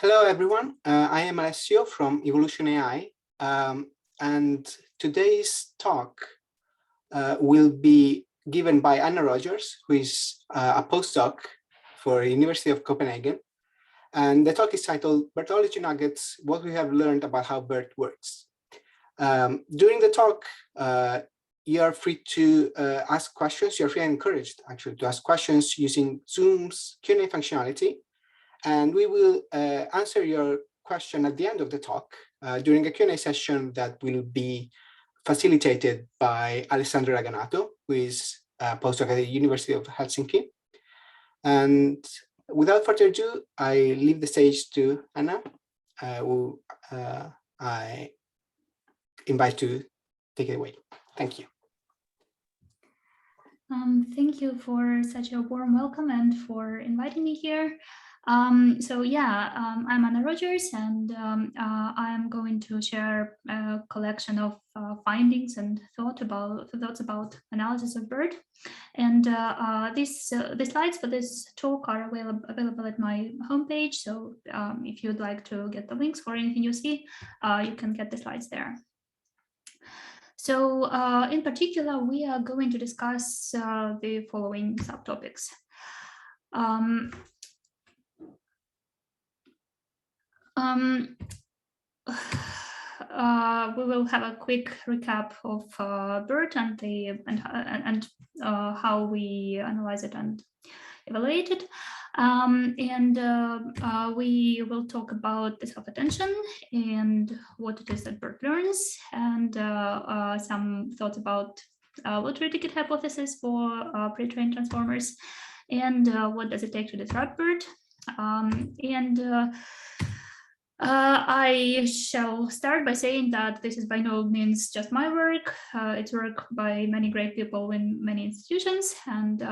Hello, everyone. I am Alessio from Evolution AI, and today's talk will be given by Anna Rogers, who is a postdoc for University of Copenhagen. And the talk is titled BERTology Nuggets, What We Have Learned About How BERT Works. During the talk, you are free to ask questions. You're free and encouraged, actually, to ask questions using Zoom's Q&A functionality. And we will answer your question at the end of the talk during a Q&A session that will be facilitated by Alessandro Raganato, who is a postdoc at the University of Helsinki. And without further ado, I leave the stage to Anna, who I invite to take it away. Thank you. Thank you for such a warm welcome and for inviting me here. I'm Anna Rogers, and I am going to share a collection of findings and thoughts about analysis of BERT. And the slides for this talk are available at my homepage. So if you'd like to get the links for anything you see, you can get the slides there. So in particular, we are going to discuss the following subtopics. We will have a quick recap of BERT and how we analyze it and evaluate it. We will talk about the self-attention and what it is that BERT learns, and some thoughts about lottery ticket hypothesis for pre-trained transformers, and what does it take to disrupt BERT. I shall start by saying that this is by no means just my work. It's work by many great people in many institutions, and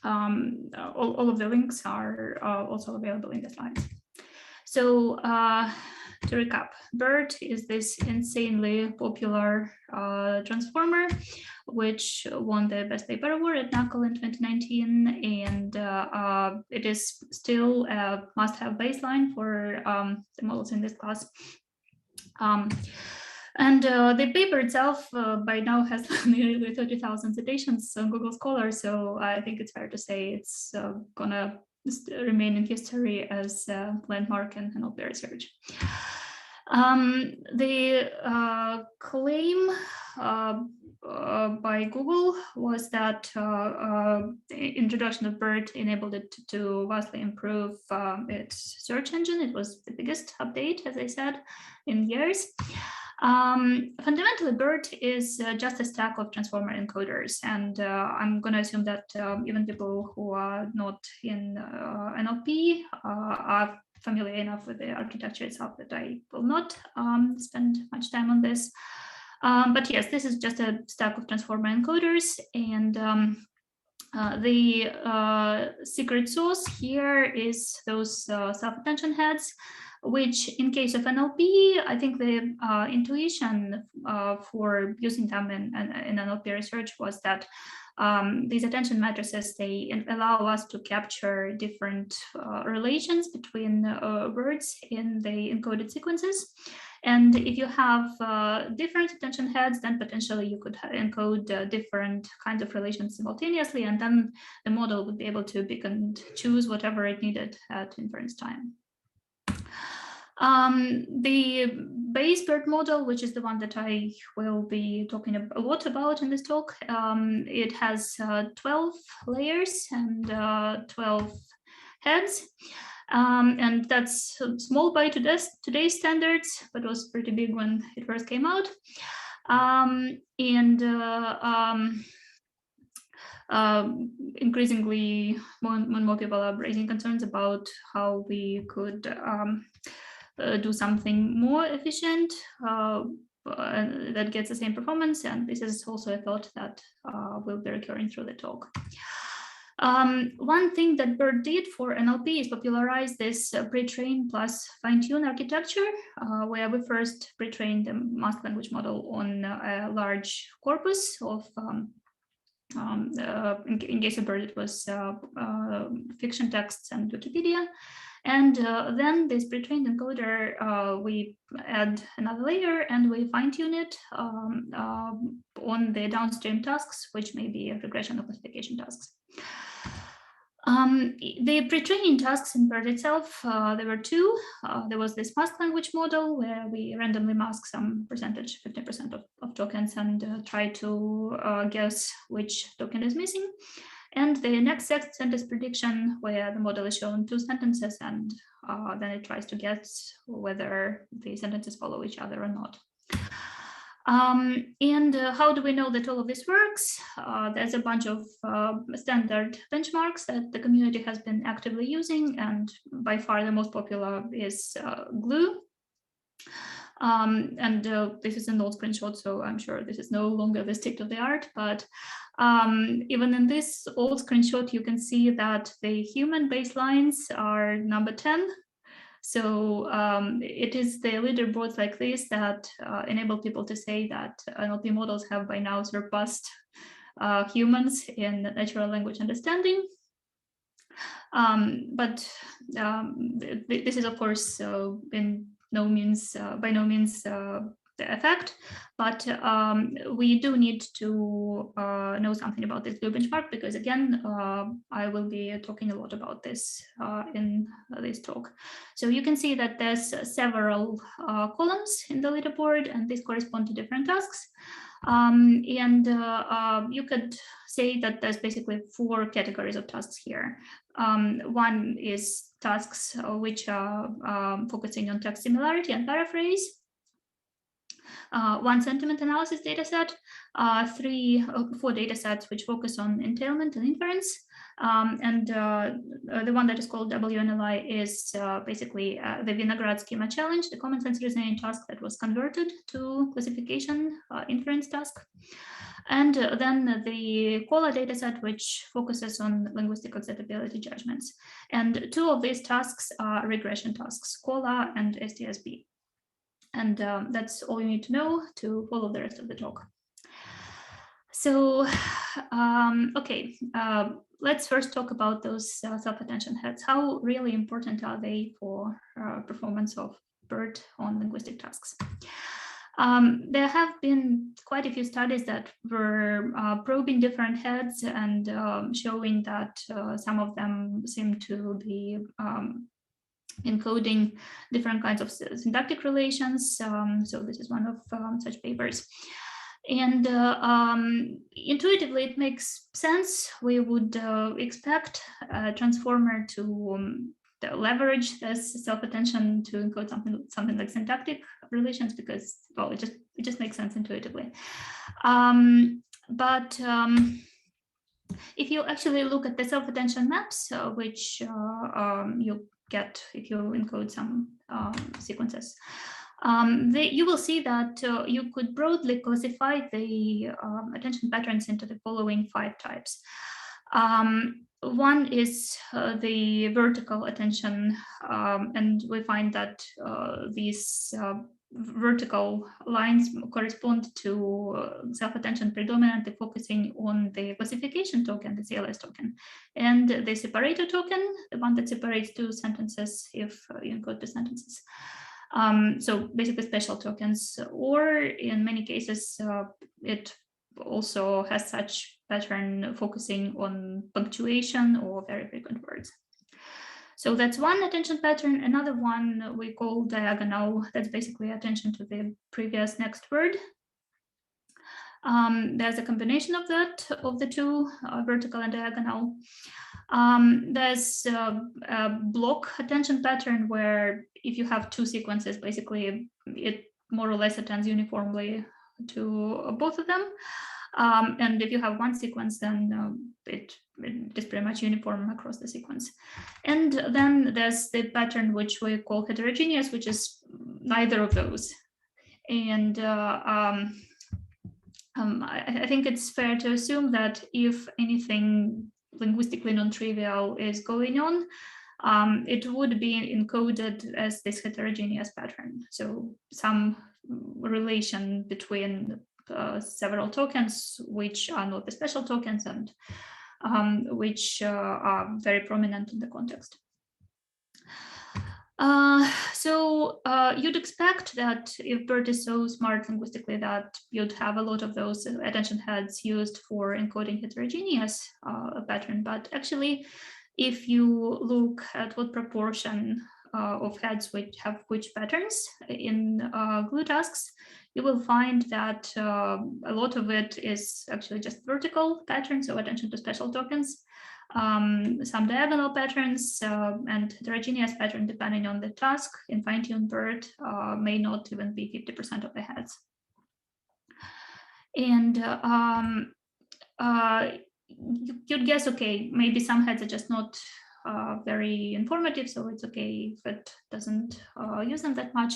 all of the links are also available in the slides. So to recap, BERT is this insanely popular transformer, which won the Best Paper Award at NACL in 2019, and it is still a must-have baseline for the models in this class. The paper itself by now has nearly 30,000 citations on Google Scholar, so I think it's fair to say it's gonna remain in history as a landmark in NLP research. The claim by Google was that the introduction of BERT enabled it to vastly improve its search engine. It was the biggest update, as I said, in years. Fundamentally, BERT is just a stack of transformer encoders, and I'm going to assume that even people who are not in NLP are familiar enough with the architecture itself that I will not spend much time on this. But yes, this is just a stack of transformer encoders, and the secret sauce here is those self-attention heads, which in case of NLP, I think the intuition for using them in NLP research was that these attention matrices, they allow us to capture different relations between words in the encoded sequences. And if you have different attention heads, then potentially you could encode different kinds of relations simultaneously, and then the model would be able to pick and choose whatever it needed at inference time. The base BERT model, which is the one that I will be talking a lot about in this talk, it has 12 layers and 12 heads. And that's small by today's standards, but was pretty big when it first came out. Increasingly, more and more people are raising concerns about how we could do something more efficient that gets the same performance, and this is also a thought that will be recurring through the talk. One thing that BERT did for NLP is popularize this pre-train plus fine-tune architecture, where we first pre-trained the mask language model on a large corpus of, in case of BERT, it was fiction texts and Wikipedia. And then this pre-trained encoder, we add another layer and we fine-tune it on the downstream tasks, which may be regression or classification tasks. The pre-training tasks in BERT itself, there were two. There was this mask language model where we randomly mask some percentage, 50% of tokens, and try to guess which token is missing. And the next sentence prediction, where the model is shown two sentences, and then it tries to guess whether the sentences follow each other or not. And how do we know that all of this works? There's a bunch of standard benchmarks that the community has been actively using, and by far the most popular is GLUE. And this is an old screenshot, so I'm sure this is no longer the state of the art, but even in this old screenshot, you can see that the human baselines are number 10. So it is the leaderboards like this that enable people to say that NLP models have by now surpassed humans in natural language understanding. But this is, of course, by no means the effect, but we do need to know something about this GLUE benchmark, because again, I will be talking a lot about this in this talk. So you can see that there's several columns in the leaderboard, and these correspond to different tasks. You could say that there's basically 4 categories of tasks here. One is tasks which are focusing on text similarity and paraphrase. 1 sentiment analysis dataset, 4 datasets which focus on entailment and inference, and the one that is called WNLI is basically the Vinograd schema challenge, the common sense reasoning task that was converted to classification inference task. And then the COLA dataset, which focuses on linguistic acceptability judgments. And 2 of these tasks are regression tasks, COLA and STSB. And that's all you need to know to follow the rest of the talk. So, okay, let's first talk about those self-attention heads. How really important are they for performance of BERT on linguistic tasks? There have been quite a few studies that were probing different heads and showing that some of them seem to be encoding different kinds of syntactic relations. So this is one of such papers. And intuitively, it makes sense. We would expect a transformer to leverage this self-attention to encode something like syntactic relations, because, well, it just makes sense intuitively. But if you actually look at the self-attention maps, which you get if you encode some sequences, you will see that you could broadly classify the attention patterns into the following 5 types. One is the vertical attention, and we find that these vertical lines correspond to self-attention predominantly focusing on the classification token, the CLS token, and the separator token, the one that separates 2 sentences if you encode 2 sentences. So basically special tokens, or in many cases, it also has such pattern focusing on punctuation or very frequent words. So that's one attention pattern. Another one we call diagonal. That's basically attention to the previous next word. There's a combination of that, of the 2, vertical and diagonal. There's a block attention pattern where if you have 2 sequences, basically it more or less attends uniformly to both of them. And if you have 1 sequence, then it is pretty much uniform across the sequence. And then there's the pattern which we call heterogeneous, which is neither of those. And I think it's fair to assume that if anything linguistically non-trivial is going on, it would be encoded as this heterogeneous pattern. So some relation between several tokens, which are not the special tokens and which are very prominent in the context. You'd expect that if BERT is so smart linguistically that you'd have a lot of those attention heads used for encoding heterogeneous pattern, but actually, if you look at what proportion of heads which have which patterns in glue tasks, you will find that a lot of it is actually just vertical patterns, so attention to special tokens. Some diagonal patterns and heterogeneous pattern depending on the task in fine-tuned BERT may not even be 50% of the heads. And you'd guess, okay, maybe some heads are just not very informative, so it's okay if it doesn't use them that much.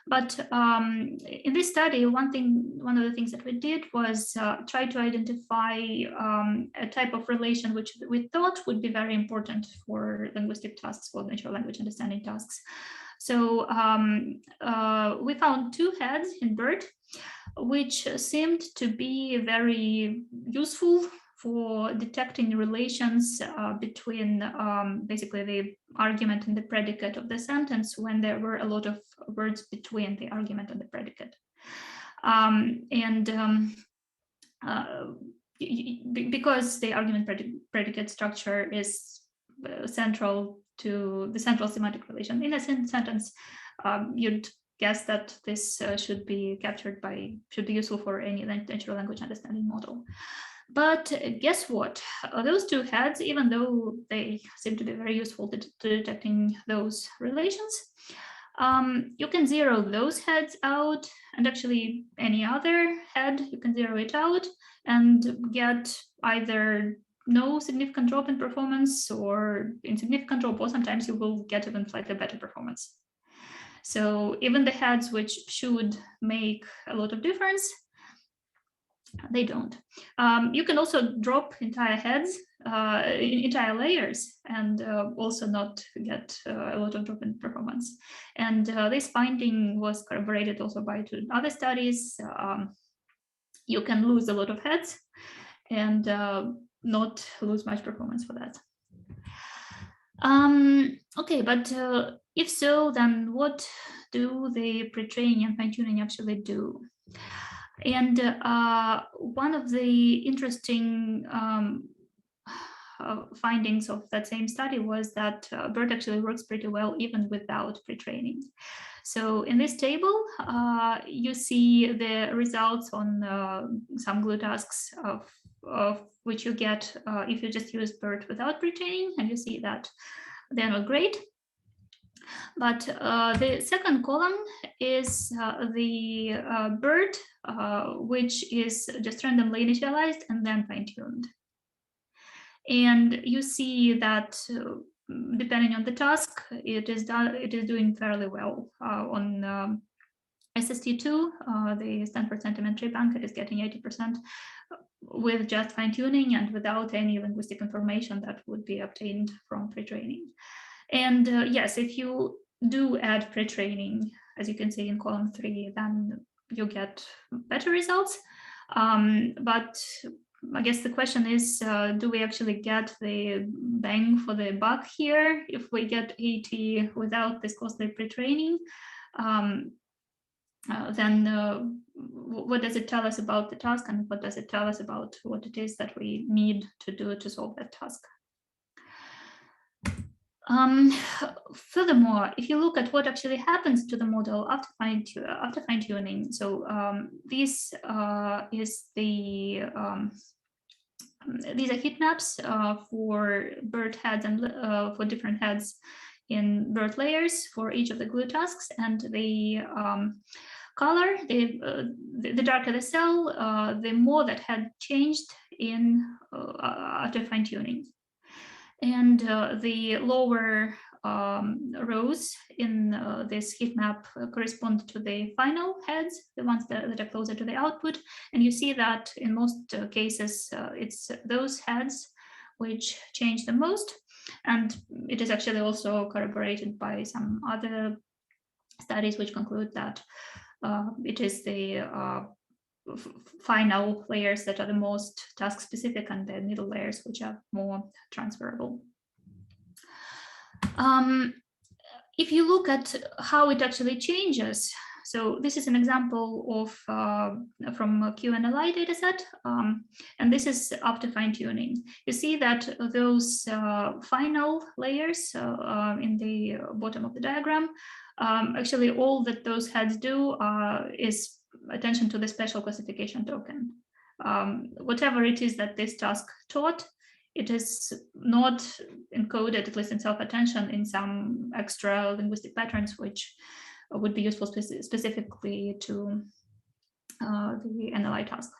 But in this study, one of the things that we did was try to identify a type of relation which we thought would be very important for linguistic tasks, for natural language understanding tasks. So we found two heads in BERT, which seemed to be very useful for detecting relations between basically the argument and the predicate of the sentence when there were a lot of words between the argument and the predicate. Because the argument predicate structure is central to the central semantic relation in a sentence, you'd guess that this should be useful for any natural language understanding model. But guess what? Those two heads, even though they seem to be very useful to detecting those relations, you can zero those heads out, and actually any other head, you can zero it out and get either no significant drop in performance or insignificant drop, or sometimes you will get even slightly better performance. So even the heads which should make a lot of difference, they don't. You can also drop entire heads, entire layers, and also not get a lot of drop in performance. And this finding was corroborated also by two other studies. You can lose a lot of heads and not lose much performance for that. Okay, but if so, then what do the pre-training and fine-tuning actually do? And one of the interesting findings of that same study was that BERT actually works pretty well even without pre-training. So in this table, you see the results on some glue tasks of which you get if you just use BERT without pre-training, and you see that they're not great. But the second column is the BERT, which is just randomly initialized and then fine-tuned. And you see that depending on the task, it is doing fairly well. On SST2, the Stanford Sentiment Tree Bank, it is getting 80% with just fine-tuning and without any linguistic information that would be obtained from pre-training. And yes, if you do add pre-training, as you can see in column 3, then you get better results. But I guess the question is, do we actually get the bang for the buck here if we get 80 without this costly pre-training? Then what does it tell us about the task, and what does it tell us about what it is that we need to do to solve that task? Furthermore, if you look at what actually happens to the model after fine-tuning, so this is the these are heat maps for BERT heads and for different heads in BERT layers for each of the glue tasks, and the color, the darker the cell, the more that had changed in after fine-tuning. And the lower rows in this heat map correspond to the final heads, the ones that are closer to the output. And you see that in most cases, it's those heads which change the most. And it is actually also corroborated by some other studies which conclude that it is the final layers that are the most task specific and the middle layers which are more transferable. if you look at how it actually changes, so this is an example of from a QNLI dataset, and this is after fine-tuning. You see that those final layers in the bottom of the diagram, actually all that those heads do is attention to the special classification token. Whatever it is that this task taught, it is not encoded, at least in self-attention, in some extra linguistic patterns, which would be useful specifically to the NLI task.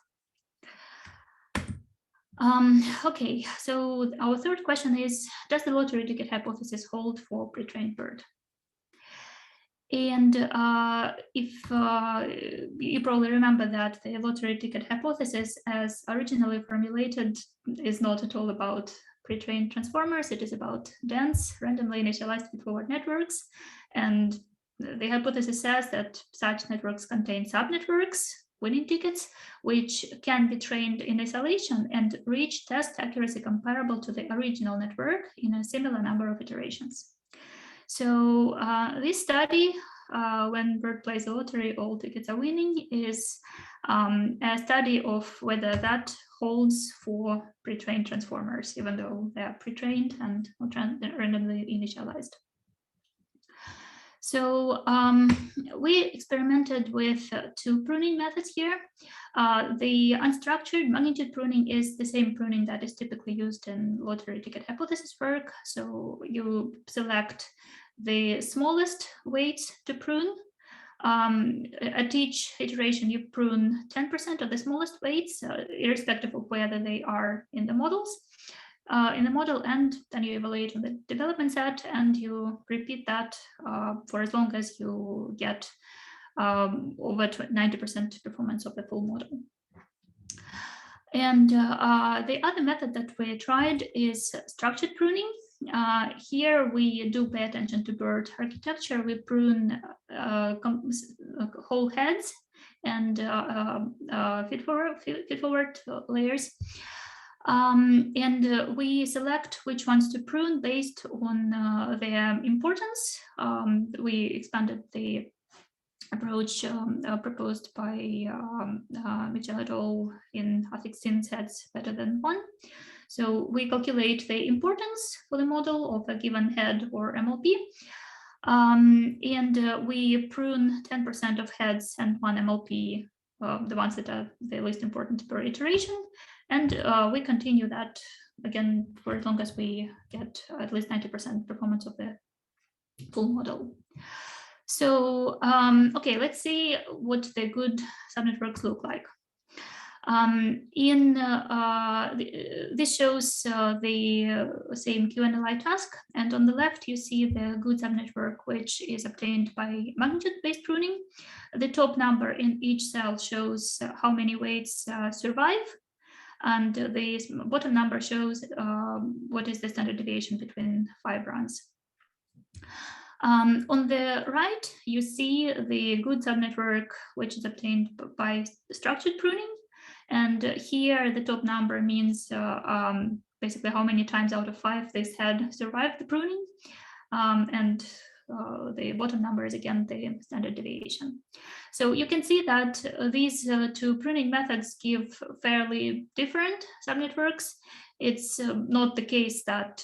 Okay, so our third question is, does the lottery ticket hypothesis hold for pre-trained BERT? And if you probably remember that the lottery ticket hypothesis, as originally formulated, is not at all about pre-trained transformers. It is about dense, randomly initialized feed-forward networks. And the hypothesis says that such networks contain subnetworks, winning tickets, which can be trained in isolation and reach test accuracy comparable to the original network in a similar number of iterations. So this study, when BERT plays a lottery, all tickets are winning, is a study of whether that holds for pre-trained transformers, even though they are pre-trained and randomly initialized. So we experimented with two pruning methods here. The unstructured magnitude pruning is the same pruning that is typically used in lottery ticket hypothesis work. So you select the smallest weights to prune. At each iteration, you prune 10% of the smallest weights, irrespective of whether they are in the models. In the model, and then you evaluate on the development set, and you repeat that for as long as you get over 90% performance of the full model. And the other method that we tried is structured pruning. Here we do pay attention to BERT architecture. We prune whole heads and feed-forward layers. And we select which ones to prune based on their importance. We expanded the approach proposed by Mitchell et al. In A16 heads better than one. So we calculate the importance for the model of a given head or MLP. And we prune 10% of heads and one MLP, the ones that are the least important per iteration. And we continue that again for as long as we get at least 90% performance of the full model. So, okay, let's see what the good subnetworks look like. This shows the same QNLI task, and on the left you see the good subnetwork, which is obtained by magnitude-based pruning. The top number in each cell shows how many weights survive, and the bottom number shows what is the standard deviation between 5 runs. On the right, you see the good subnetwork, which is obtained by structured pruning. And here, the top number means basically how many times out of 5 this head survived the pruning. And the bottom number is, again, the standard deviation. So you can see that these two pruning methods give fairly different subnetworks. It's not the case that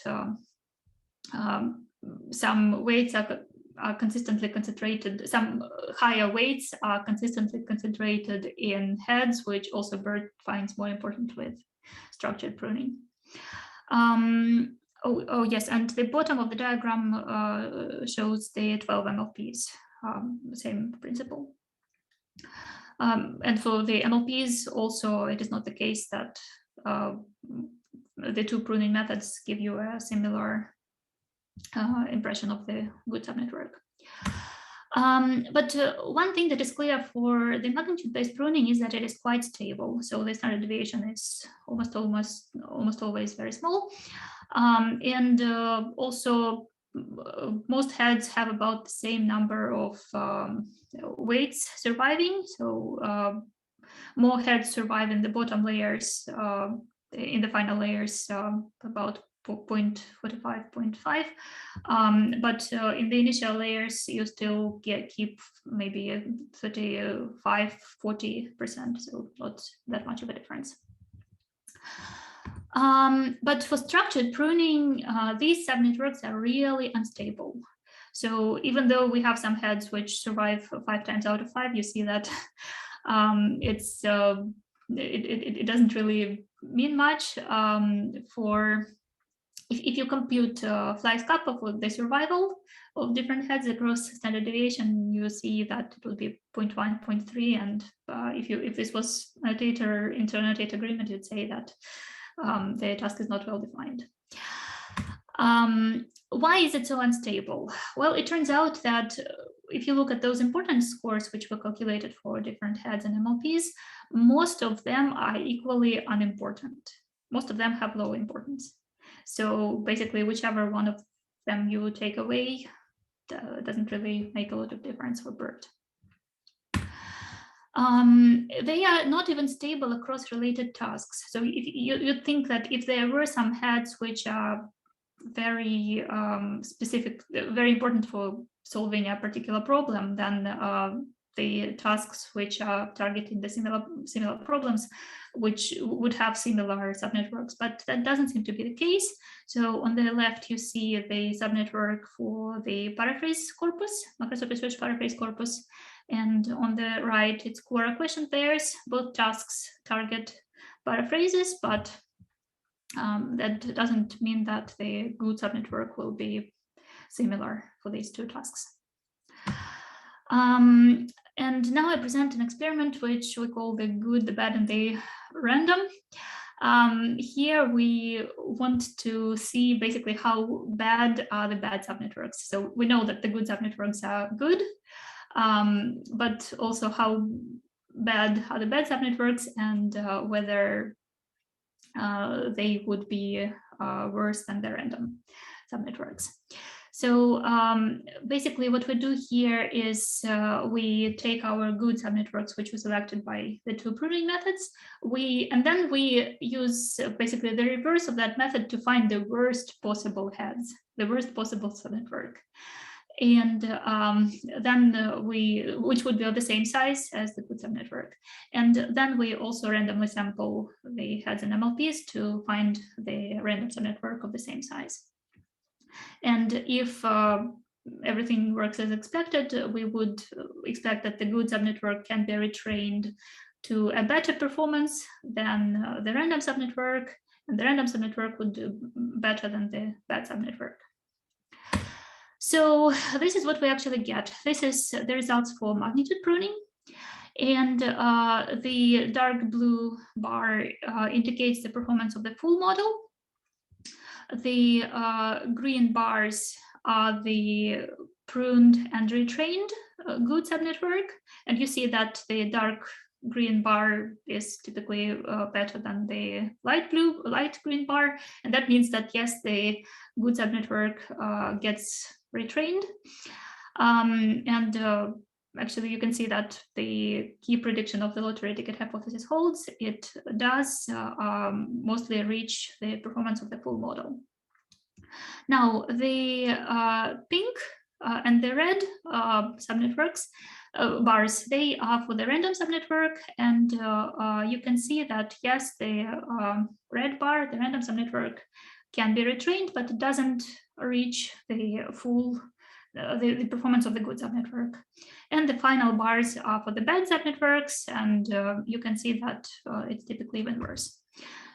some weights are consistently concentrated, some higher weights are consistently concentrated in heads, which also BERT finds more important with structured pruning. Oh yes, and the bottom of the diagram shows the 12 MLPs, same principle. And for the MLPs also, it is not the case that the two pruning methods give you a similar impression of the good subnetwork. But one thing that is clear for the magnitude-based pruning is that it is quite stable. So the standard deviation is almost always very small. And also most heads have about the same number of weights surviving. So more heads survive in the bottom layers, in the final layers, about 0.45, 0.5, but in the initial layers you still keep maybe 35, 40%, so not that much of a difference. But for structured pruning, these subnetworks are really unstable. So even though we have some heads which survive 5 times out of 5, you see that it doesn't really mean much. If you compute Fly's kappa for the survival of different heads across standard deviation, you see that it will be 0.1, 0.3, and if this was inter-annotator agreement, you'd say that the task is not well defined. Why is it so unstable? Well, it turns out that if you look at those importance scores which were calculated for different heads and MLPs, most of them are equally unimportant. Most of them have low importance. So basically, whichever one of them you take away doesn't really make a lot of difference for BERT. They are not even stable across related tasks. So if you think that if there were some heads which are very specific, very important for solving a particular problem, then the tasks which are targeting the similar problems, which would have similar subnetworks, but that doesn't seem to be the case. So on the left, you see the subnetwork for the paraphrase corpus, macroscopic search paraphrase corpus, and on the right, it's Quora question pairs. Both tasks target paraphrases, but that doesn't mean that the good subnetwork will be similar for these two tasks. And now I present an experiment which we call the good, the bad, and the random. Here we want to see basically how bad are the bad subnetworks. So we know that the good subnetworks are good, but also how bad are the bad subnetworks, and whether they would be worse than the random subnetworks. So basically what we do here is we take our good subnetworks, which were selected by the two pruning methods, and then we use basically the reverse of that method to find the worst possible heads, the worst possible subnetwork. And then which would be of the same size as the good subnetwork. And then we also randomly sample the heads and MLPs to find the random subnetwork of the same size. And if everything works as expected, we would expect that the good subnetwork can be retrained to a better performance than the random subnetwork, and the random subnetwork would do better than the bad subnetwork. So this is what we actually get. This is the results for magnitude pruning. And the dark blue bar indicates the performance of the full model. The green bars are the pruned and retrained good subnetwork. And you see that the dark green bar is typically better than the light green bar. And that means that, yes, the good subnetwork gets retrained. Actually, you can see that the key prediction of the lottery ticket hypothesis holds. It does mostly reach the performance of the full model. Now, the pink and the red subnetworks bars, they are for the random subnetwork, and you can see that, yes, the red bar, the random subnetwork, can be retrained, but it doesn't reach the full the performance of the good subnetwork. And the final bars are for the bad subnetworks, and you can see that it's typically even worse.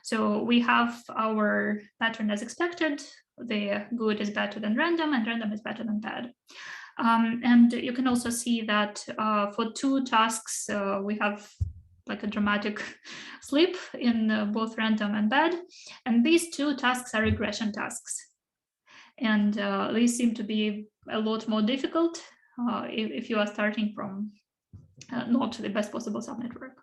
So we have our pattern as expected. The good is better than random, and random is better than bad. And you can also see that for two tasks, we have like a dramatic slip in both random and bad. And these two tasks are regression tasks. And these seem to be a lot more difficult if you are starting from not the best possible subnetwork.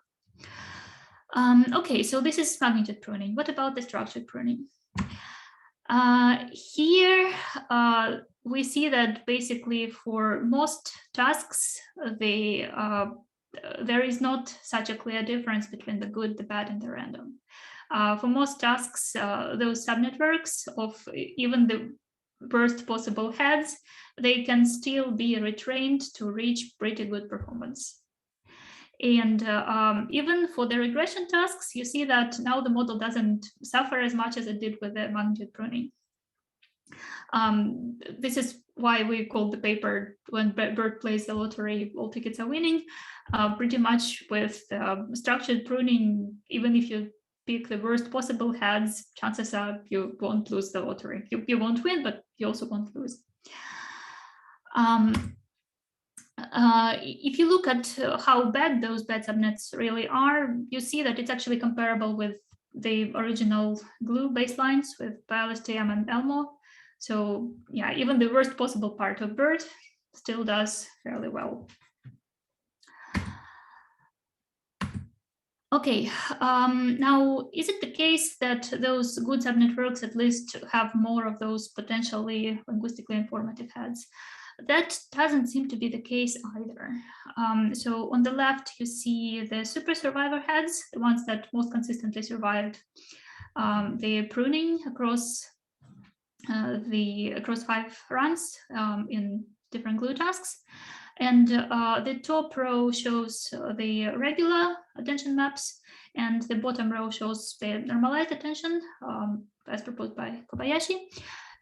Okay, so this is magnitude pruning. What about the structured pruning? Here we see that basically for most tasks, there is not such a clear difference between the good, the bad, and the random. For most tasks, those subnetworks of even the worst possible heads, they can still be retrained to reach pretty good performance. And even for the regression tasks, you see that now the model doesn't suffer as much as it did with the magnitude pruning. This is why we call the paper, when BERT plays the lottery, all tickets are winning. Pretty much with structured pruning, even if you pick the worst possible heads, chances are you won't lose the lottery. You won't win, but you also won't lose. If you look at how bad those bad subnets really are, you see that it's actually comparable with the original glue baselines with BLSTM and Elmo. So yeah, even the worst possible part of BERT still does fairly well. Okay, now is it the case that those good subnetworks at least have more of those potentially linguistically informative heads? That doesn't seem to be the case either. So on the left, you see the super survivor heads, the ones that most consistently survived the pruning across across 5 runs in different glue tasks. And the top row shows the regular attention maps, and the bottom row shows the normalized attention as proposed by Kobayashi.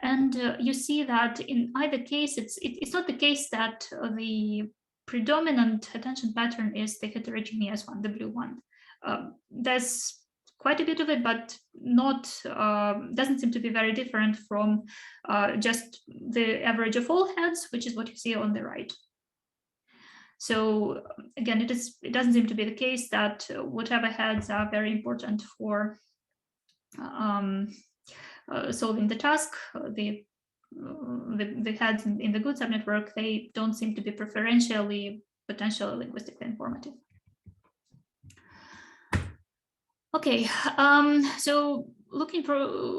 And you see that in either case, it's not the case that the predominant attention pattern is the heterogeneous one, the blue one. There's quite a bit of it, but not doesn't seem to be very different from just the average of all heads, which is what you see on the right. So again, it doesn't seem to be the case that whatever heads are very important for solving the task, the heads in the good subnetwork, they don't seem to be preferentially potentially linguistically informative. Okay, so looking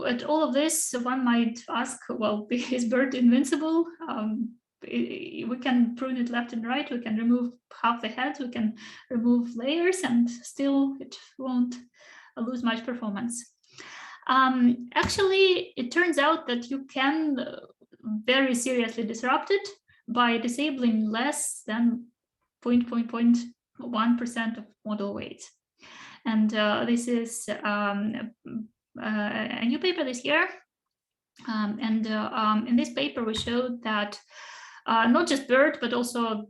at all of this, one might ask, well, is BERT invincible? We can prune it left and right, we can remove half the heads, we can remove layers, and still it won't lose much performance. Actually, it turns out that you can very seriously disrupt it by disabling less than 0.1% of model weight. And this is a new paper this year. In this paper, we showed that not just BERT, but also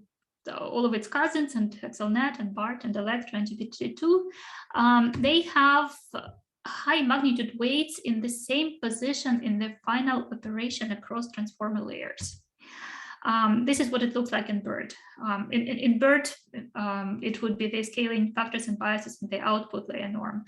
all of its cousins and XLNet and BART and Electra and GPT-2, they have high magnitude weights in the same position in the final operation across transformer layers. This is what it looks like in BERT. In BERT, it would be the scaling factors and biases in the output layer norm.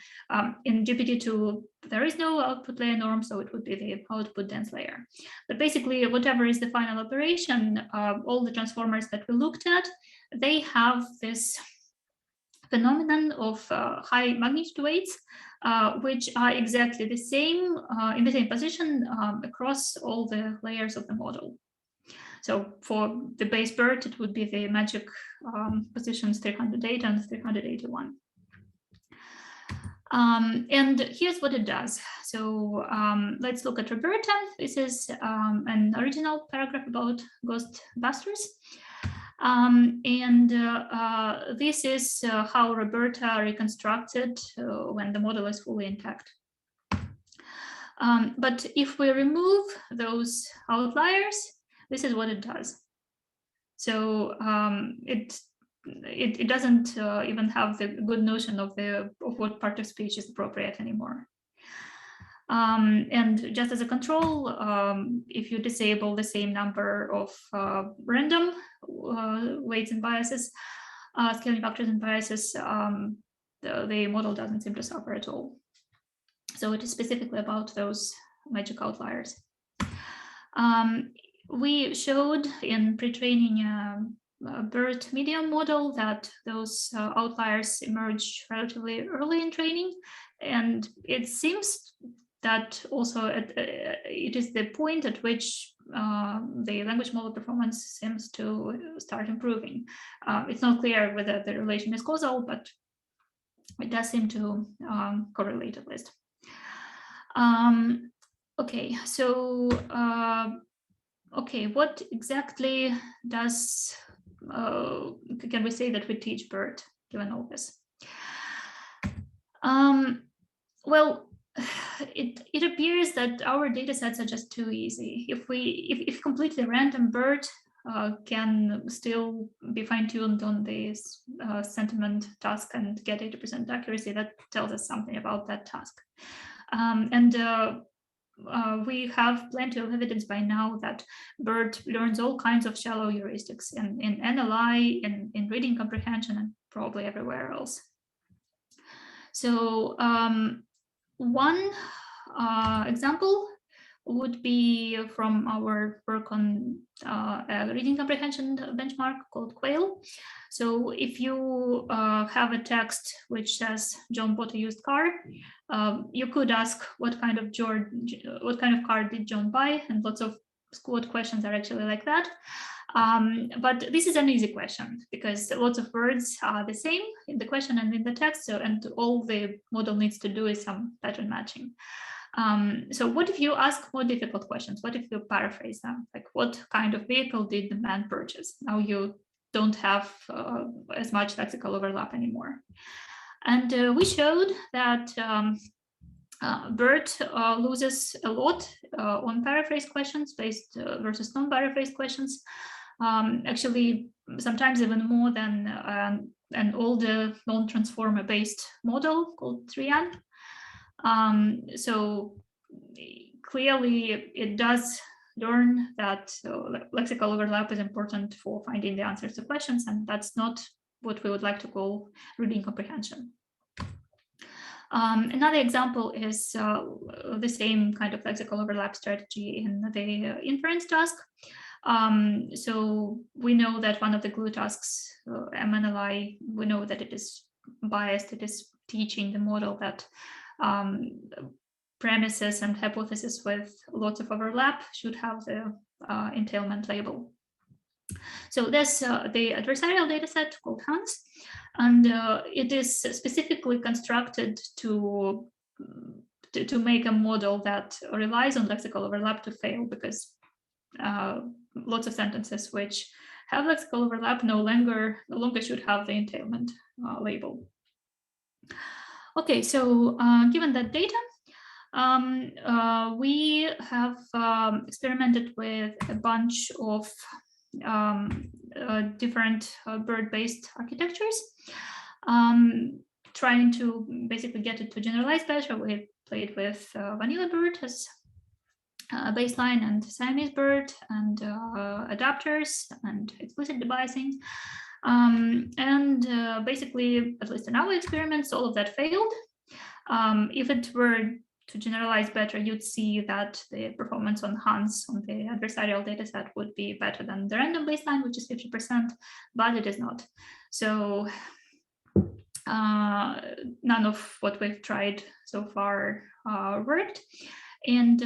In GPT-2, there is no output layer norm, so it would be the output dense layer. But basically, whatever is the final operation, all the transformers that we looked at, they have this phenomenon of high magnitude weights, which are exactly the same in the same position across all the layers of the model. So for the base BERT, it would be the magic positions 308 and 381. And here's what it does. So let's look at Roberta. This is an original paragraph about Ghostbusters. This is how Roberta reconstructed when the model is fully intact. But if we remove those outliers, this is what it does. So it doesn't even have the good notion of what part of speech is appropriate anymore. And just as a control, if you disable the same number of random weights and biases, scaling factors and biases, the model doesn't seem to suffer at all. So it is specifically about those magic outliers. We showed in pre-training BERT medium model that those outliers emerge relatively early in training, and it seems that also it is the point at which the language model performance seems to start improving. It's not clear whether the relation is causal, but it does seem to correlate at least. Okay, so okay, what exactly does can we say that we teach BERT given all this? Well, it appears that our data sets are just too easy. If completely random BERT can still be fine-tuned on this sentiment task and get 80% accuracy, that tells us something about that task. We have plenty of evidence by now that BERT learns all kinds of shallow heuristics in NLI, in reading comprehension, and probably everywhere else. So one example would be from our work on a reading comprehension benchmark called Quail. So if you have a text which says John bought a used car, you could ask what kind of car did John buy, and lots of quote questions are actually like that. But this is an easy question because lots of words are the same in the question and in the text, so and all the model needs to do is some pattern matching. So what if you ask more difficult questions? What if you paraphrase them? Like, what kind of vehicle did the man purchase? Now you don't have as much lexical overlap anymore. And we showed that BERT loses a lot on paraphrase questions based versus non-paraphrase questions. Actually, sometimes even more than an older non-transformer based model called Trian. So clearly it does learn that lexical overlap is important for finding the answers to questions, and that's not what we would like to call reading comprehension. Another example is the same kind of lexical overlap strategy in the inference task. So we know that one of the glue tasks, MNLI, we know that it is biased. It is teaching the model that premises and hypotheses with lots of overlap should have the entailment label. So there's the adversarial dataset called Hans, and it is specifically constructed to make a model that relies on lexical overlap to fail, because lots of sentences which have lexical overlap no longer should have the entailment label. Okay, so given that data, we have experimented with a bunch of different BERT-based architectures, trying to basically get it to generalize better. We played with vanilla BERT as baseline, and Siamese BERT, and adapters, and explicit debiasing. Basically, at least in our experiments, all of that failed. If it were to generalize better, you'd see that the performance on Hans on the adversarial dataset would be better than the random baseline, which is 50%, but it is not. So none of what we've tried so far worked. And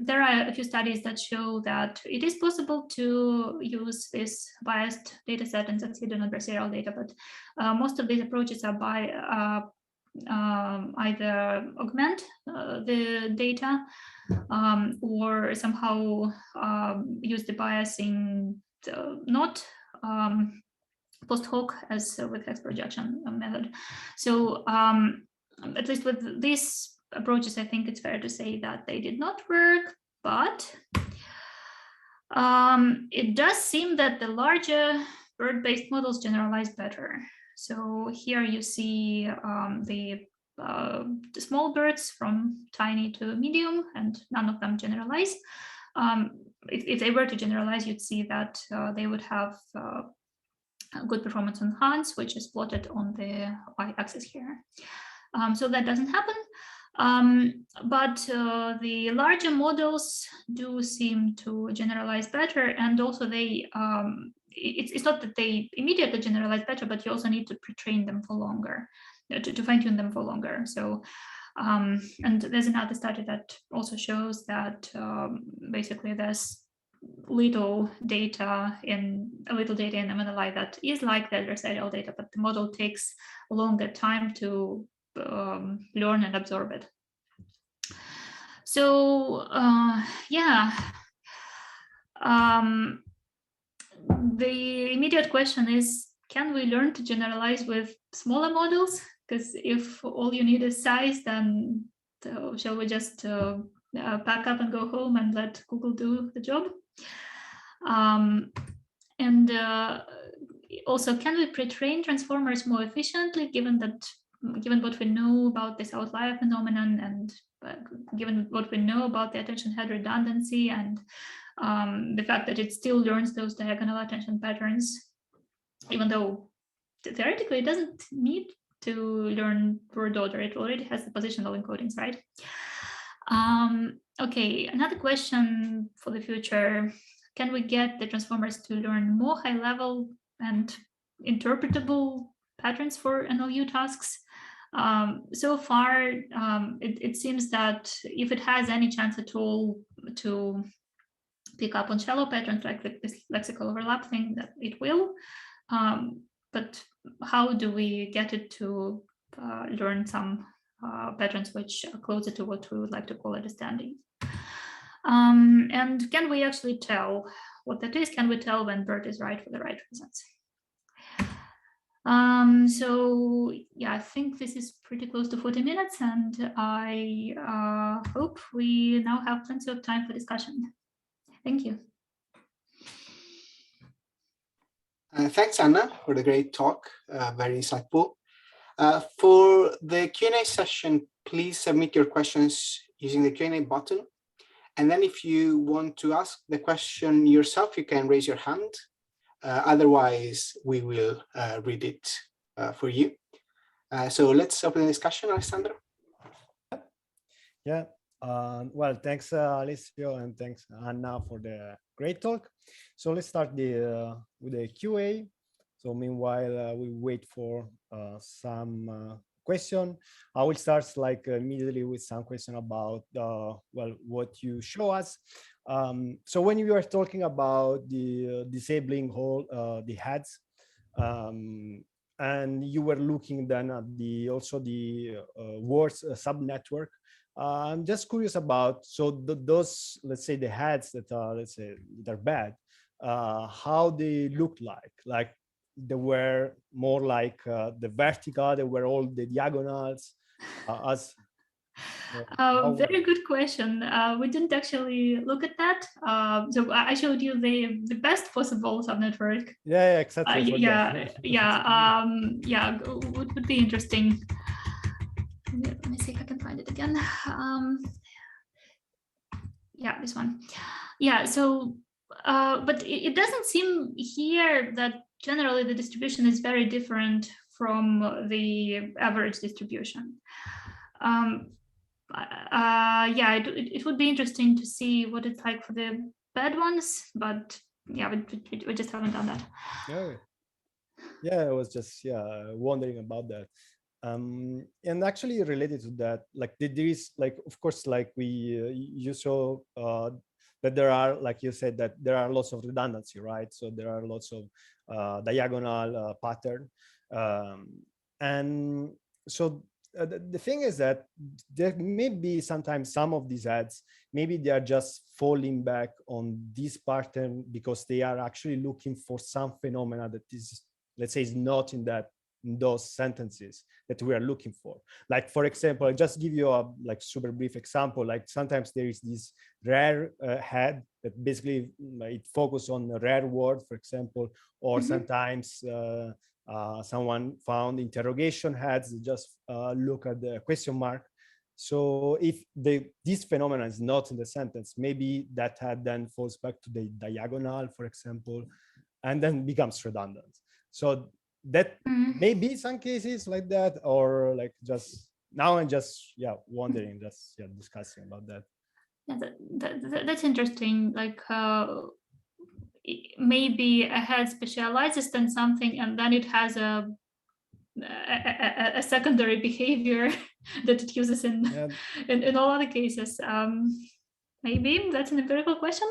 there are a few studies that show that it is possible to use this biased data set and succeed on adversarial data, but most of these approaches are by either augment the data or somehow use the biasing not post hoc as with hex projection method. So at least with these approaches, I think it's fair to say that they did not work, but it does seem that the larger BERT-based models generalize better. So here you see the small BERTs from tiny to medium, and none of them generalize. If they were to generalize, you'd see that they would have good performance on Hans, which is plotted on the y-axis here. So that doesn't happen. But the larger models do seem to generalize better, and also they it's not that they immediately generalize better, but you also need to pre-train them for longer, to fine-tune them for longer. So and there's another study that also shows that basically there's little data in MNLI that is like the adversarial data, but the model takes a longer time to learn and absorb it. So yeah, the immediate question is, can we learn to generalize with smaller models? Because if all you need is size, then shall we just pack up and go home and let Google do the job? And also, can we pre-train transformers more efficiently, given what we know about this outlier phenomenon, and given what we know about the attention head redundancy and the fact that it still learns those diagonal attention patterns, even though theoretically it doesn't need to learn word order, it already has the positional encodings, right? Okay, another question for the future: can we get the transformers to learn more high-level and interpretable patterns for NLU tasks? So far, it seems that if it has any chance at all to pick up on shallow patterns like this lexical overlap thing, that it will. But how do we get it to learn some patterns which are closer to what we would like to call understanding? And can we actually tell what that is? Can we tell when BERT is right for the right reasons? So yeah, I think this is pretty close to 40 minutes, and I hope we now have plenty of time for discussion. Thank you. Thanks, Anna, for the great talk. Very insightful. For the Q&A session, please submit your questions using the Q&A button. And then if you want to ask the question yourself, you can raise your hand. Otherwise, we will read it for you. So let's open the discussion, Alessandro. Yeah, well, thanks, Alessio, and thanks, Anna, for the great talk. So let's start with the QA. So meanwhile, we wait for some question. I will start immediately with some question about well, what you show us. So when you are talking about the disabling whole the heads, and you were looking then at also the words subnetwork. I'm just curious about, so those, let's say, the heads that are, let's say, they're bad, how they look like they were more like the vertical, they were all the diagonals as very good question. We didn't actually look at that. So I showed you the best possible subnetwork. Yeah, exactly. Yeah, would be interesting. Let me see if I can find it again. Yeah, this one. Yeah, so but it doesn't seem here that generally the distribution is very different from the average distribution. Yeah, it would be interesting to see what it's like for the bad ones, but yeah, we just haven't done that. Yeah, I was just wondering about that. And actually related to that, like there is, like, of course, like you saw that there are, like you said, that there are lots of redundancy, right? So there are lots of diagonal pattern, and so the thing is that there may be sometimes some of these ads, maybe they are just falling back on this pattern because they are actually looking for some phenomena that is, let's say, is not in those sentences that we are looking for. Like, for example, I'll just give you a super brief example. Like sometimes there is this rare head that basically it focuses on a rare word, for example, or sometimes someone found interrogation heads that just look at the question mark. So if this phenomenon is not in the sentence, maybe that head then falls back to the diagonal, for example, and then becomes redundant. So that may be some cases like that, or like just now I'm just wondering, just discussing about that. Yeah, that's interesting. Like maybe a head specializes in something, and then it has a secondary behavior that it uses in all other cases. Maybe that's an empirical question.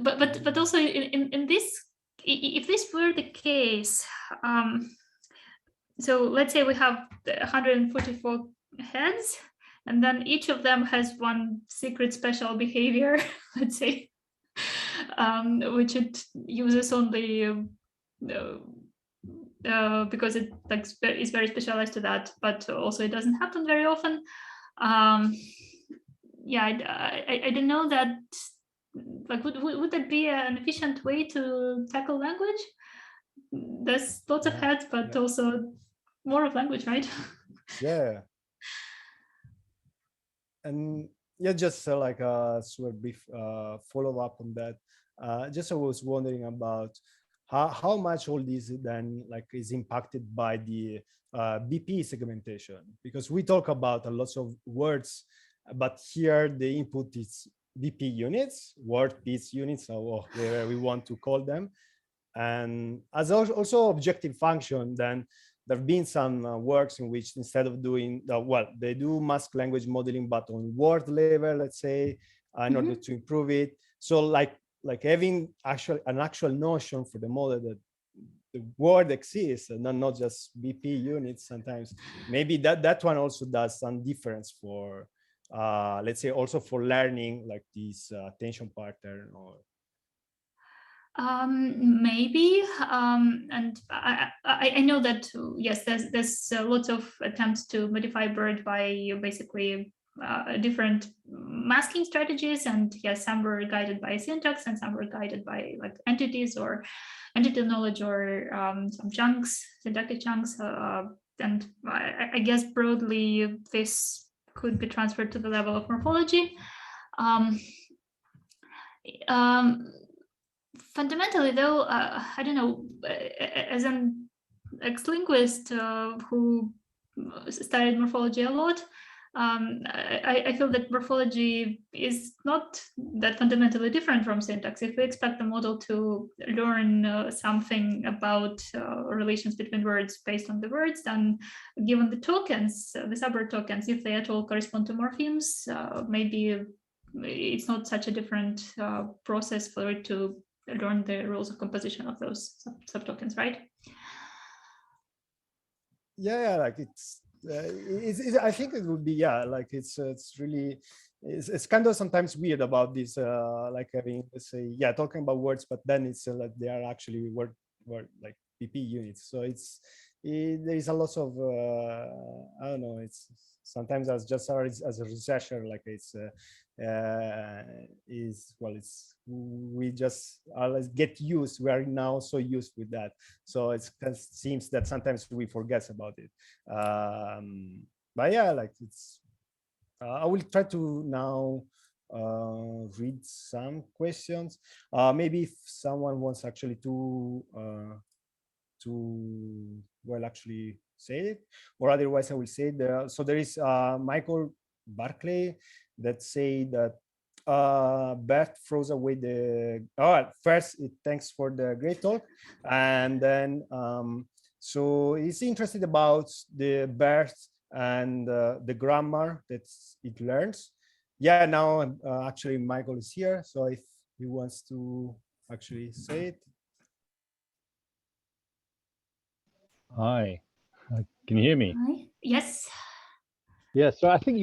But also in this, if this were the case, so let's say we have 144 heads, and then each of them has one secret special behavior, let's say, which it uses only because it is very specialized to that, but also it doesn't happen very often. Yeah, I don't know that. Like, would that be an efficient way to tackle language? There's lots of heads, but also more of language, right? Yeah. And yeah, just like a super brief follow up on that. Just I was wondering about how much all this then like is impacted by the BP segmentation, because we talk about a lot of words, but here the input is BP units, word piece units, or whatever we want to call them. And as also objective function, then there have been some works in which instead of doing, well, they do mask language modeling, but on word level, let's say, in order to improve it. So like having an actual notion for the model that the word exists and not just BP units sometimes. Maybe that one also does some difference for, let's say, also for learning like this attention pattern or. Maybe, and I know that yes, there's lots of attempts to modify BERT by basically different masking strategies, and yes, some were guided by syntax, and some were guided by like entities or entity knowledge or some chunks, syntactic chunks, and I guess broadly this could be transferred to the level of morphology. Fundamentally, though, I don't know, as an ex-linguist who studied morphology a lot, I feel that morphology is not that fundamentally different from syntax. If we expect the model to learn something about relations between words based on the words, then given the tokens, the subword tokens, if they at all correspond to morphemes, maybe it's not such a different process for it to learn the rules of composition of those subtokens, right? Yeah, like it's I think it would be, like it's really, it's kind of sometimes weird about this, like having, let's say, talking about words, but then it's like they are actually word like PP units. So there is a lot of I don't know, it's sometimes as just as a researcher, like it's we just get used, we are now so used with that, so it seems that sometimes we forget about it, but yeah, like it's I will try to now read some questions, maybe if someone wants actually to well actually say it, or otherwise I will say there. So there is Michael Barclay that say that BERT throws away the, first thanks for the great talk, and then so he's interested about the BERT and the grammar that it learns. Yeah, now actually Michael is here, so if he wants to actually say it. Hi, can you hear me? Hi. Yes. Yeah, so I think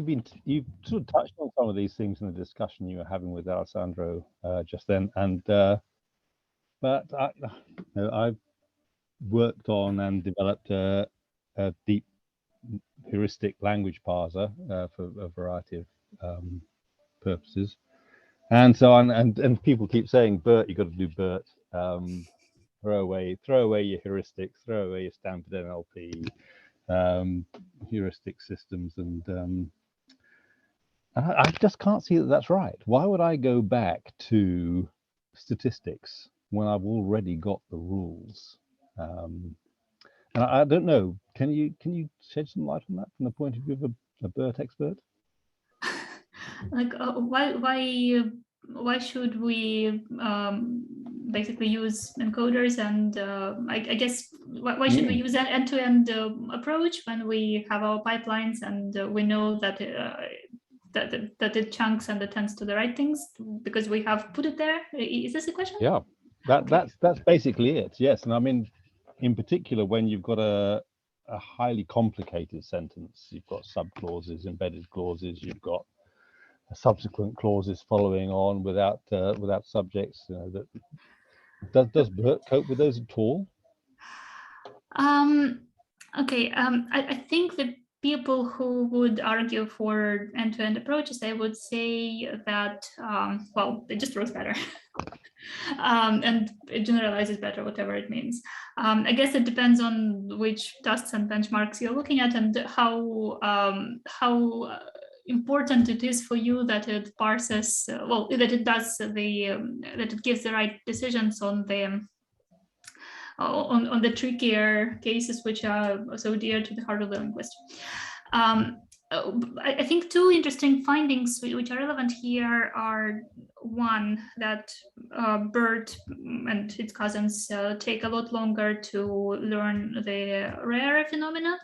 you've sort of touched on some of these things in the discussion you were having with Alessandro just then, and but I've worked on and developed a deep heuristic language parser for a variety of purposes, and so on, and people keep saying, BERT, you've got to do BERT. Throw away your heuristics, throw away your Stanford NLP. Heuristic systems, and I just can't see that that's right. Why would I go back to statistics when I've already got the rules? And I don't know. Can you shed some light on that from the point of view of a BERT expert? Like why should we basically use encoders, and I guess why should we use an end-to-end approach when we have our pipelines and we know that that it chunks and attends to the right things because we have put it there. Is this a question? Yeah, that's basically it. Yes, and I mean, in particular, when you've got a highly complicated sentence, you've got subclauses, embedded clauses, you've got subsequent clauses following on without subjects. You know, that does BERT cope with those at all? Okay, I think the people who would argue for end-to-end approaches, they would say that, well, it just works better. And it generalizes better, whatever it means. I guess it depends on which tasks and benchmarks you're looking at and how important it is for you that it parses, well, that it does that it gives the right decisions on the trickier cases which are so dear to the heart of the linguist. I think two interesting findings which are relevant here are one, that BERT and its cousins take a lot longer to learn the rarer phenomena.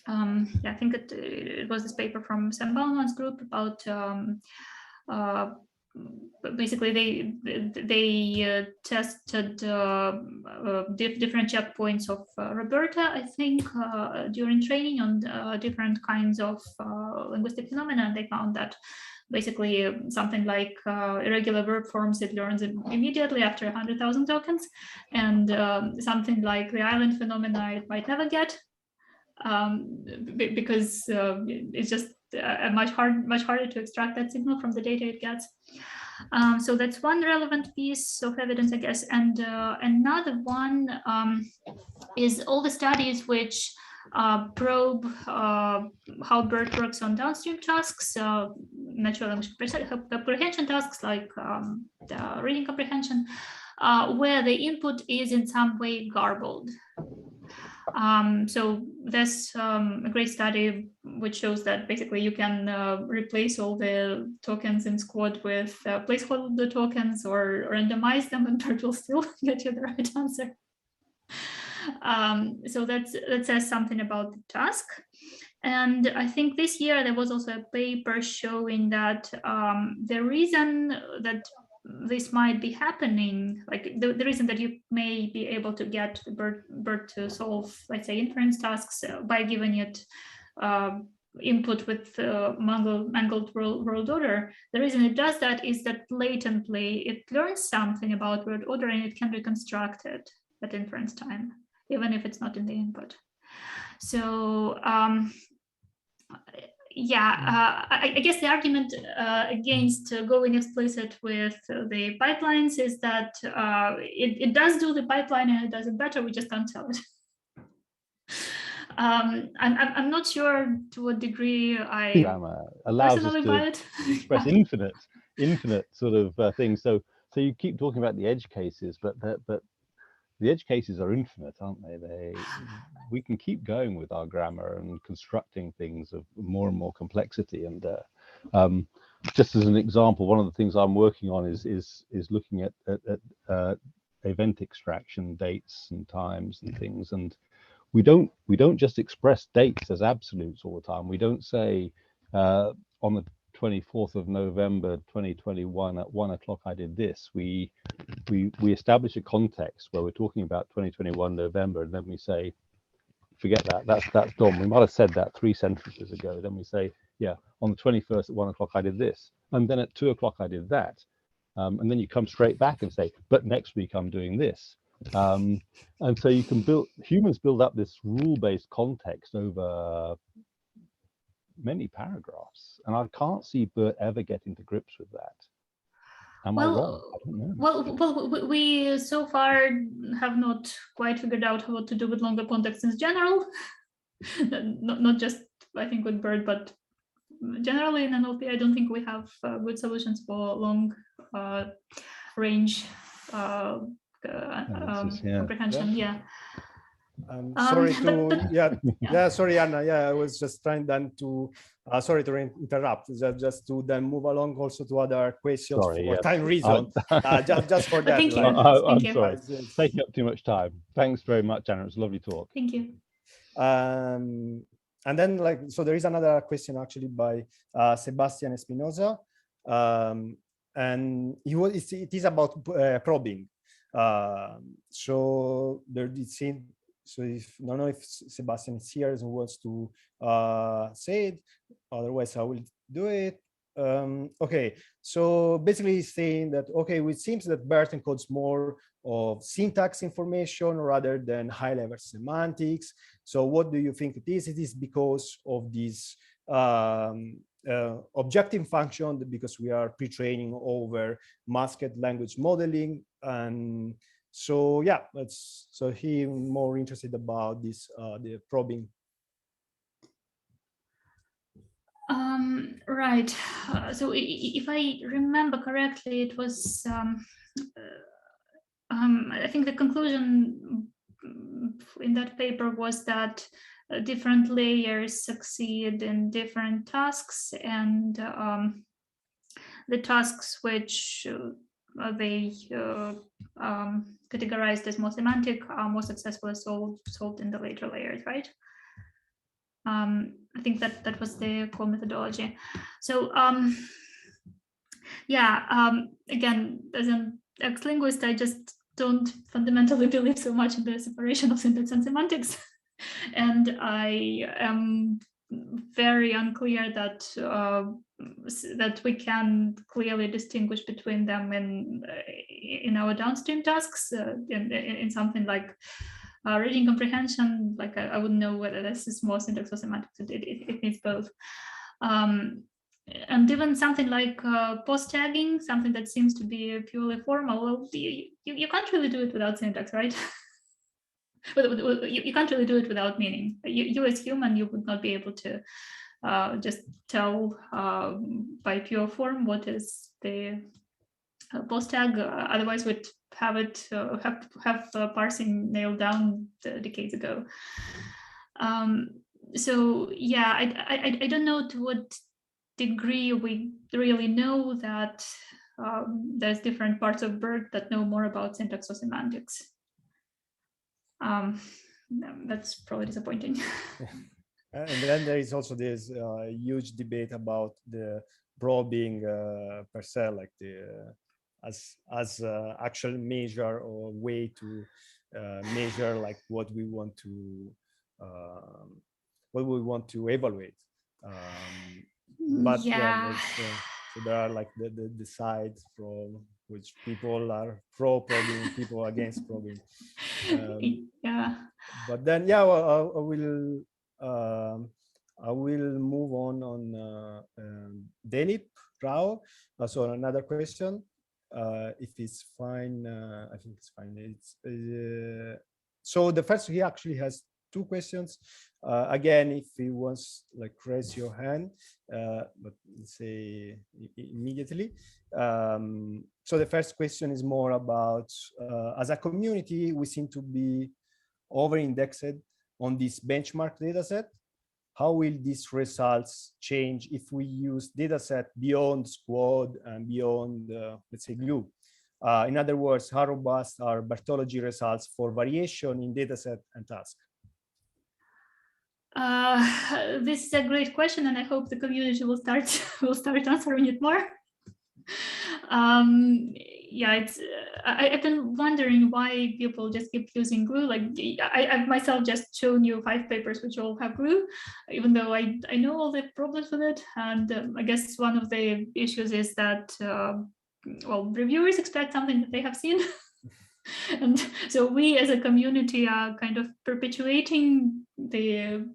Yeah, I think it was this paper from Sam Bauman's group about basically they tested different checkpoints of Roberta, I think, during training on different kinds of linguistic phenomena, and they found that basically something like irregular verb forms it learns immediately after 100,000 tokens, and something like the island phenomena it might never get, because it's just much harder to extract that signal from the data it gets. So that's one relevant piece of evidence, I guess. And another one is all the studies which probe how BERT works on downstream tasks, natural language comprehension tasks like the reading comprehension, where the input is in some way garbled. So there's a great study which shows that basically you can replace all the tokens in Squad with placeholder tokens or randomize them, and BERT will still get you the right answer. So that says something about the task. And I think this year there was also a paper showing that the reason that this might be happening, like the reason that you may be able to get BERT to solve, let's say, inference tasks by giving it input with mangled world order, the reason it does that is that latently it learns something about word order and it can reconstruct it at inference time, even if it's not in the input. So yeah, I guess the argument against going explicit with the pipelines is that it does do the pipeline and it does it better, we just can't tell it. I'm not sure to what degree I allows us personally buy it. to express infinite sort of things. So you keep talking about the edge cases, but the edge cases are infinite, aren't they? We can keep going with our grammar and constructing things of more and more complexity. And just as an example, one of the things I'm working on is looking at event extraction, dates and times and things. And we don't just express dates as absolutes all the time. We don't say on the 24th of November 2021 at 1 o'clock I did this. We establish a context where we're talking about 2021 November, and then we say, forget that, that's done. We might have said that 3 sentences ago. Then we say, yeah, on the 21st at 1 o'clock I did this, and then at 2 o'clock I did that, and then you come straight back and say, but next week I'm doing this. And so you can humans build up this rule-based context over many paragraphs, and I can't see BERT ever getting to grips with that. Am I wrong? I don't know. Well, we so far have not quite figured out what to do with longer contexts in general. not just, I think, with BERT, but generally in NLP, I don't think we have good solutions for long range comprehension. Yeah. Sorry sorry, Anna. Yeah, I was just trying then to sorry to interrupt. Just to then move along also to other questions for time reason. Just for that. Thank you. I'm sorry. Taking up too much time. Thanks very much, Anna. It was a lovely talk. Thank you. And then so there is another question actually by Sebastian Espinosa. And it is about probing. So there is so if I don't know if Sebastian is here and wants to say it, otherwise I will do it. Okay, so basically he's saying that, okay, it seems that BERT encodes more of syntax information rather than high-level semantics. So what do you think it is? It is because of this objective function, because we are pre-training over masked language modeling. And so yeah, so he more interested about this the probing. Right. So if I remember correctly, it was I think the conclusion in that paper was that different layers succeed in different tasks, and the tasks which they categorized as more semantic are more successfully solved in the later layers, right? I think that was the core methodology. So yeah, again, as an ex-linguist, I just don't fundamentally believe so much in the separation of syntax and semantics. And I am very unclear that that we can clearly distinguish between them in our downstream tasks, in something like reading comprehension. Like I wouldn't know whether this is more syntax or semantics. It needs both. And even something like post-tagging, something that seems to be purely formal, well, you can't really do it without syntax, right? You can't really do it without meaning. You as human, you would not be able to just tell by pure form what is the post-tag. Otherwise, we'd have it have parsing nailed down decades ago. So yeah, I don't know to what degree we really know that there's different parts of BERT that know more about syntax or semantics. That's probably disappointing. And then there is also this huge debate about the probing per se, like the as actual measure or way to measure like what we want to evaluate. But yeah, so there are like the sides from which people are pro probing, people against probing. Yeah. But then yeah, well, I will move on Delip Rao. So another question, if it's fine, I think it's fine. It's so the first, he actually has two questions. Again, if he wants, like, raise your hand, but let's say immediately. So the first question is more about, as a community, we seem to be over-indexed on this benchmark dataset. How will these results change if we use dataset beyond Squad and beyond, let's say, GLUE? In other words, how robust are BERTology results for variation in dataset and task? This is a great question, and I hope the community will start answering it more. Yeah, it's I've been wondering why people just keep using GLUE. Like I've myself just shown you 5 papers which all have GLUE, even though I know all the problems with it. And I guess one of the issues is that well, reviewers expect something that they have seen. And so we as a community are kind of perpetuating the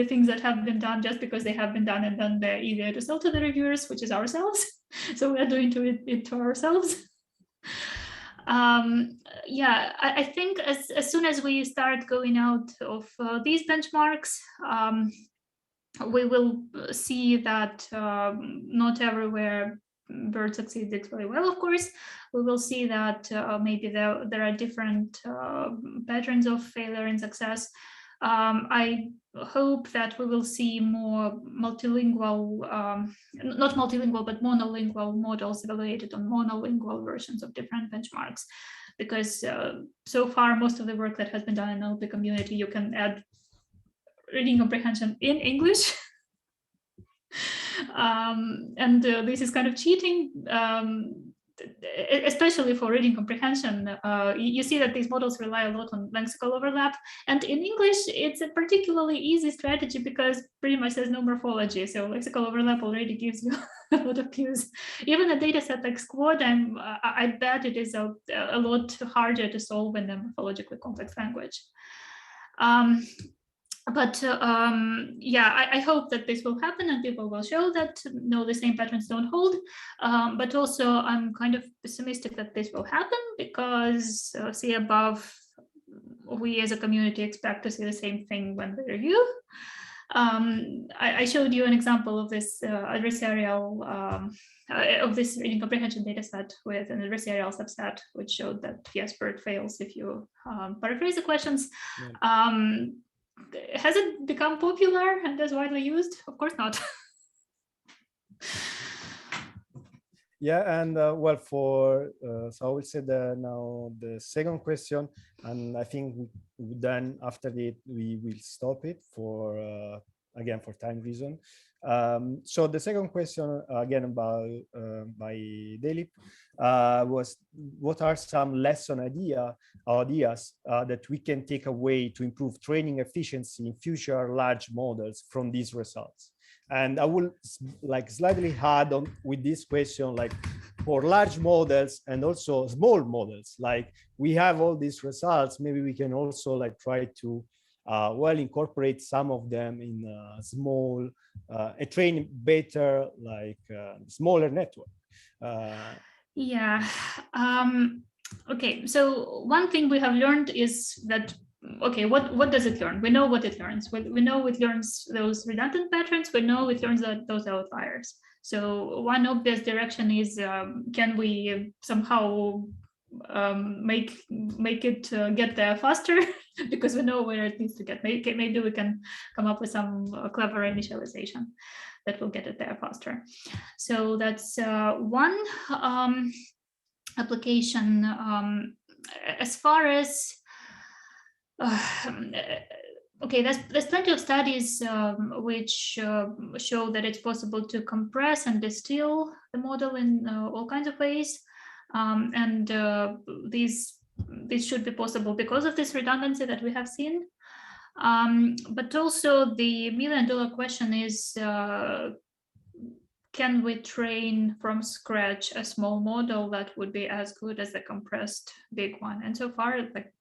things that have been done just because they have been done, and then they're easier to sell to the reviewers, which is ourselves. So we're doing it to ourselves. Yeah, I think as soon as we start going out of these benchmarks, we will see that not everywhere BERT succeeds equally well. Of course, we will see that maybe there are different patterns of failure and success. I hope that we will see more multilingual, not multilingual, but monolingual models evaluated on monolingual versions of different benchmarks. Because so far, most of the work that has been done in the NLP community, you can add reading comprehension in English. And this is kind of cheating, especially for reading comprehension. You see that these models rely a lot on lexical overlap. And in English, it's a particularly easy strategy because pretty much there's no morphology. So lexical overlap already gives you a lot of cues. Even a data set like Squad, I bet it is a lot harder to solve in a morphologically complex language. Yeah, I hope that this will happen and people will show that no, the same patterns don't hold. But also I'm kind of pessimistic that this will happen because see above, we as a community expect to see the same thing when we review. I showed you an example of this adversarial, of this reading comprehension data set with an adversarial subset, which showed that yes, BERT fails if you paraphrase the questions. Yeah. Has it become popular and as widely used? Of course not. Yeah, and well, for so I will say now the second question, and I think then after that we will stop it for again for time reason. So the second question again about by Dalip was what are some lesson ideas that we can take away to improve training efficiency in future large models from these results? And I will like slightly add on with this question, like for large models and also small models, like we have all these results, maybe we can also like try to well incorporate some of them in small, train better, like smaller network. Yeah. Okay, so one thing we have learned is that, okay, what does it learn? We know what it learns. We know it learns those redundant patterns. We know it learns those outliers. So one obvious direction is, can we somehow make it get there faster? Because we know where it needs to get. Maybe we can come up with some clever initialization that will get it there faster. So that's one application. As far as okay, there's plenty of studies which show that it's possible to compress and distill the model in all kinds of ways, and these should be possible because of this redundancy that we have seen. But also the million-dollar question is, can we train from scratch a small model that would be as good as a compressed big one? And so far, like,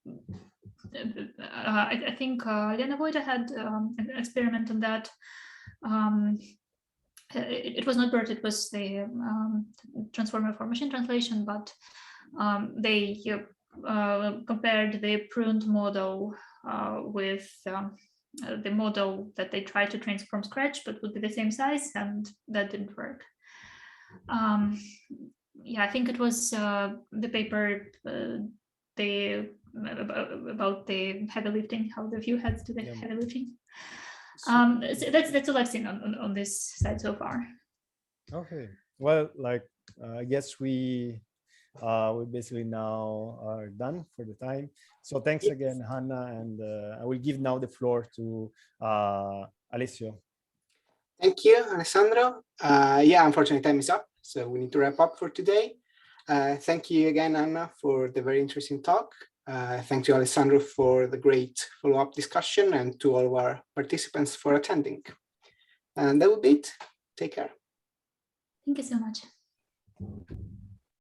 I think Lena Voida had an experiment on that. It was not BERT, it was the transformer for machine translation, but they compared the pruned model with the model that they tried to train from scratch, but would be the same size, and that didn't work. Yeah, I think it was the paper about the heavy lifting, how the few heads do the heavy lifting. So that's all I've seen on this side so far. Okay, well, like I guess we basically now are done for the time. So thanks again, Hannah, and I will give now the floor to Alessio. Thank you, Alessandro. Yeah, unfortunately, time is up, so we need to wrap up for today. Thank you again, Anna, for the very interesting talk. Thank you, Alessandro, for the great follow-up discussion, and to all of our participants for attending. And that will be it. Take care. Thank you so much.